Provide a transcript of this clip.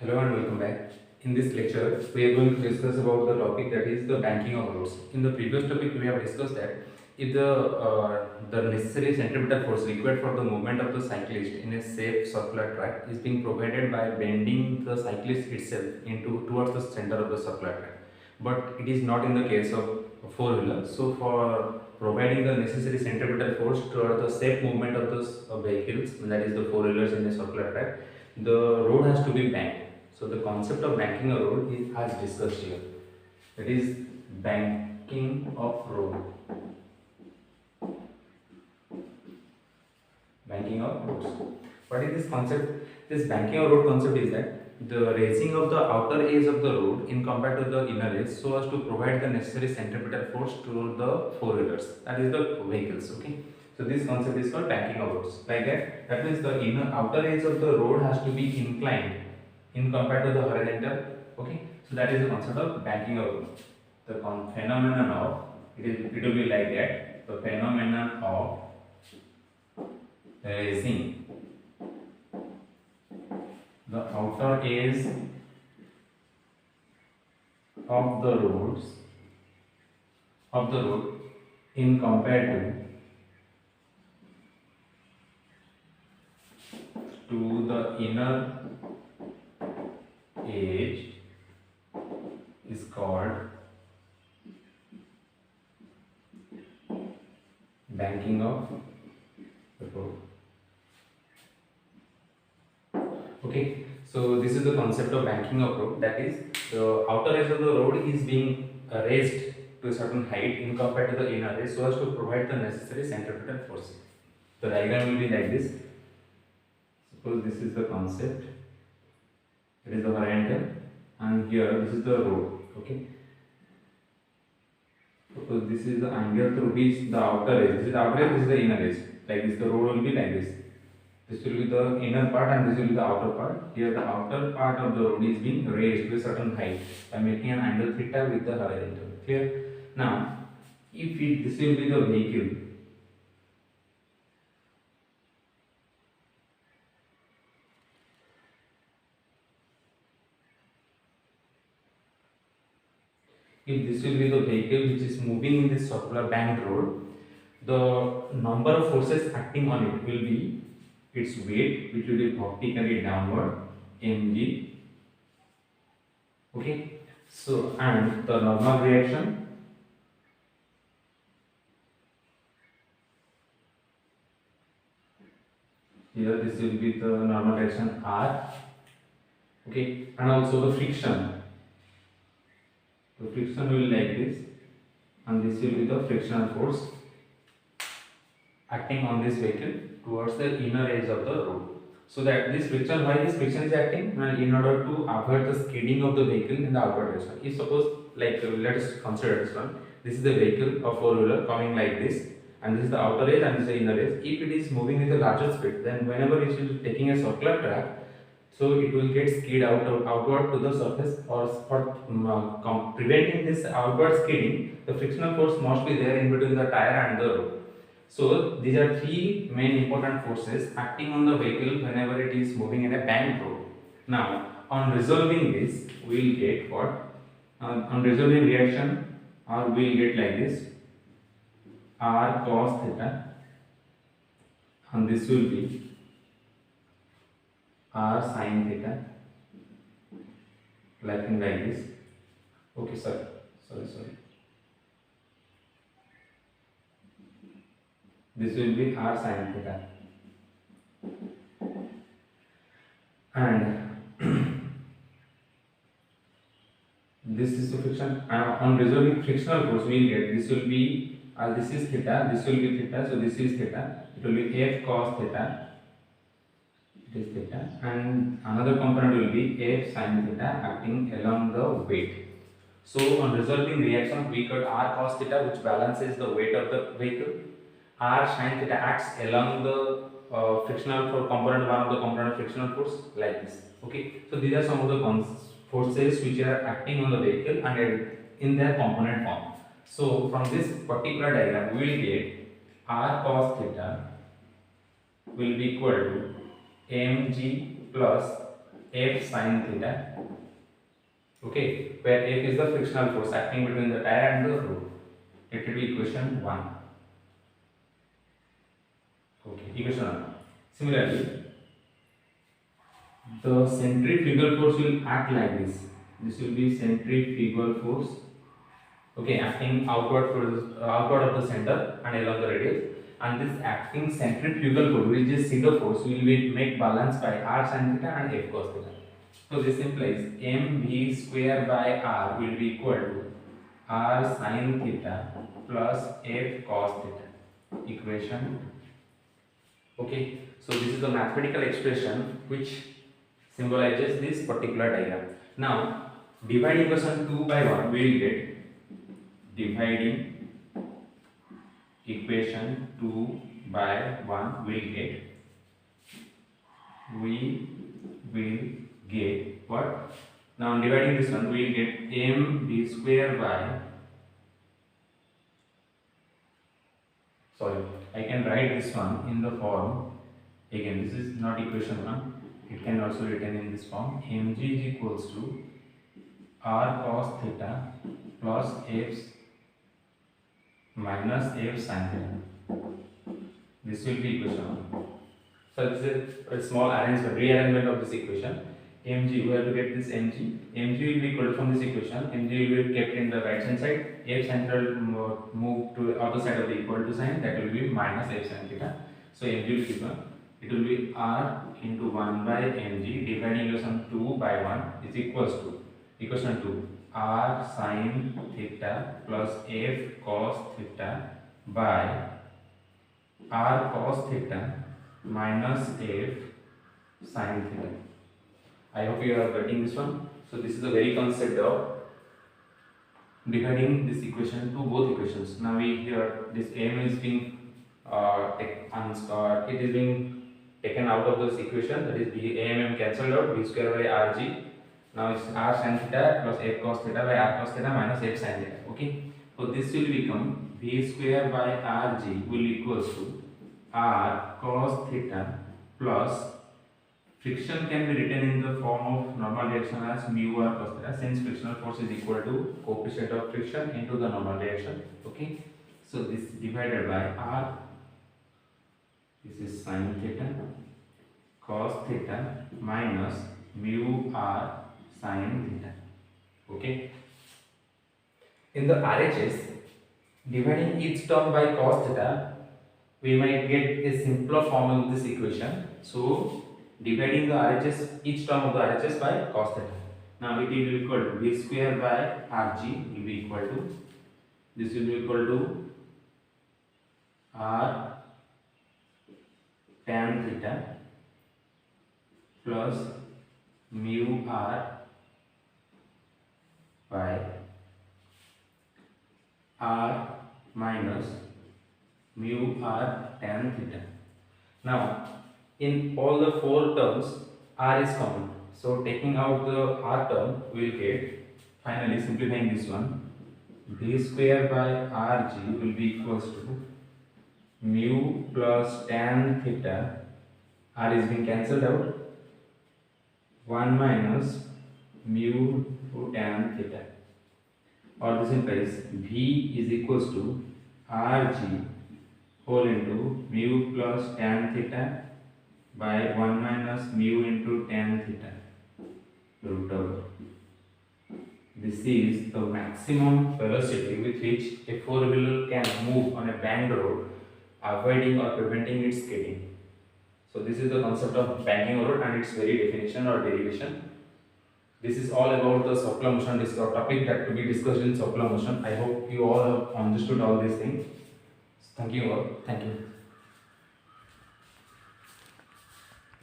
Hello and welcome back. In this lecture, we are going to discuss about the topic that is the banking of roads. In the previous topic, we have discussed that if the necessary centripetal force required for the movement of the cyclist in a safe circular track is being provided by bending the cyclist itself into towards the center of the circular track, but it is not in the case of four-wheeler. So, for providing the necessary centripetal force toward the safe movement of those vehicles, that is the four-wheelers in a circular track, the road has to be banked. So the concept of banking a road is as discussed here. That is banking of road. Banking of roads. What is this concept? This banking of road concept is that the raising of the outer edge of the road in compared to the inner edge so as to provide the necessary centripetal force to the four wheelers. That is the vehicles. Okay. So this concept is called banking of roads. Like that. That means the inner outer edge of the road has to be inclined in compared to the horizontal. Okay, so that is the concept of banking of the phenomenon of it will be like that. The phenomenon of raising the outer edge of the road in compared to the inner edge is called banking of the road. Okay, so this is the concept of banking of road. That is, the outer edge of the road is being raised to a certain height in compared to the inner edge so as to provide the necessary centripetal force. The diagram will be like this. Suppose this is the concept. It is the horizontal, and here this is the road. Okay. Suppose this is the angle through which the outer edge. This is the outer edge. This is the inner edge. Like this, the road will be like this. This will be the inner part, and this will be the outer part. Here, the outer part of the road is being raised to a certain height by making an angle theta with the horizontal. Clear? Now, if this will be the vehicle. If this will be the vehicle which is moving in this circular banked road, the number of forces acting on it will be its weight, which will be vertically downward, mg. Okay, so and the normal reaction, here this will be the normal reaction r. Okay, and also the friction. The friction will be like this, and this will be the frictional force acting on this vehicle towards the inner edge of the road. So that this friction, why this friction is acting? In order to avoid the skidding of the vehicle in the outward direction. If suppose, like let us consider this one. This is the vehicle of four-wheeler coming like this, and this is the outer edge and this is the inner edge. If it is moving with a larger speed, then whenever it is taking a circular track, so it will get skid outward to the surface, or for preventing this outward skidding, the frictional force must be there in between the tire and the road. So these are three main important forces acting on the vehicle whenever it is moving in a banked road. Now, on resolving this, we will get what? On resolving reaction, or we will get like this: r cos theta, and this will be r sin theta, like this. Okay, sorry. This will be r sin theta, and this is the friction. On resolving frictional force, we will get this will be this is theta, this will be theta, so this is theta. It will be f cos theta. It is theta, and another component will be f sin theta acting along the weight. So on resolving reaction, we got r cos theta, which balances the weight of the vehicle. R sin theta acts along the frictional force component, one of the component of frictional force, like this. Okay, so these are some of the forces which are acting on the vehicle and in their component form. So from this particular diagram, we will get r cos theta will be equal to mg plus F sin theta. Okay, where F is the frictional force acting between the tire and the road. It will be equation 1. Okay, equation 1. Similarly, the centrifugal force will act like this. This will be centrifugal force. Okay, acting outward of the center and along the radius. And this acting centrifugal force, which is single force, will be make balance by r sin theta and f cos theta. So this implies mv square by r will be equal to r sin theta plus f cos theta. Equation. Okay, so this is the mathematical expression which symbolizes this particular diagram. Now, dividing equation 2 by 1, we will get dividing equation 2 by 1 we will get what? Now dividing this one, we will get mb square by, sorry, I can write this one in the form, again this is not equation 1, it can also be written in this form, mg is equals to r cos theta plus f minus f sin theta. This will be equation 1. So this is a small rearrangement of this equation. mg, we have to get this mg. mg will be equal to, from this equation, mg will be kept in the right hand side, f sin theta will move to the other side of the equal to sign, that will be minus f sin theta. So mg will be given, it will be r into 1 by mg dividing equation 2 by 1 is equals to equation 2 r sin theta plus f cos theta by r cos theta minus f sin theta. I hope you are getting this one. So this is the very concept of dividing this equation to both equations. Now we here this m is being it is being taken out of this equation, that is b am cancelled out, b square by rg. Now it's r sin theta plus f cos theta by r cos theta minus f sin theta. Okay, so this will become b square by rg will equals to r cos theta plus, friction can be written in the form of normal reaction as mu r cos theta, since frictional force is equal to coefficient of friction into the normal reaction. Okay, so this divided by r, this is sin theta cos theta minus mu r sin theta. Okay, in the RHS, dividing each term by cos theta, we might get a simpler form of this equation. So dividing the RHS, each term of the RHS by cos theta. Now it will be equal to b square by rg will be equal to, this will be equal to r tan theta plus mu r by r minus mu r tan theta. Now in all the four terms, r is common. So taking out the r term, we will get, finally simplifying this one, b square by rg will be equals to mu plus tan theta, r is being cancelled out, 1 minus mu tan theta, or this implies v is equals to rg whole into mu plus tan theta by 1 minus mu into tan theta root over. This is the maximum velocity with which a four-wheeler can move on a banked road, avoiding or preventing its skidding. So this is the concept of banking a road and its very definition or derivation. This is all about the circular motion topic that to be discussed in circular motion. I hope you all have understood all these things. Thank you all. Thank you.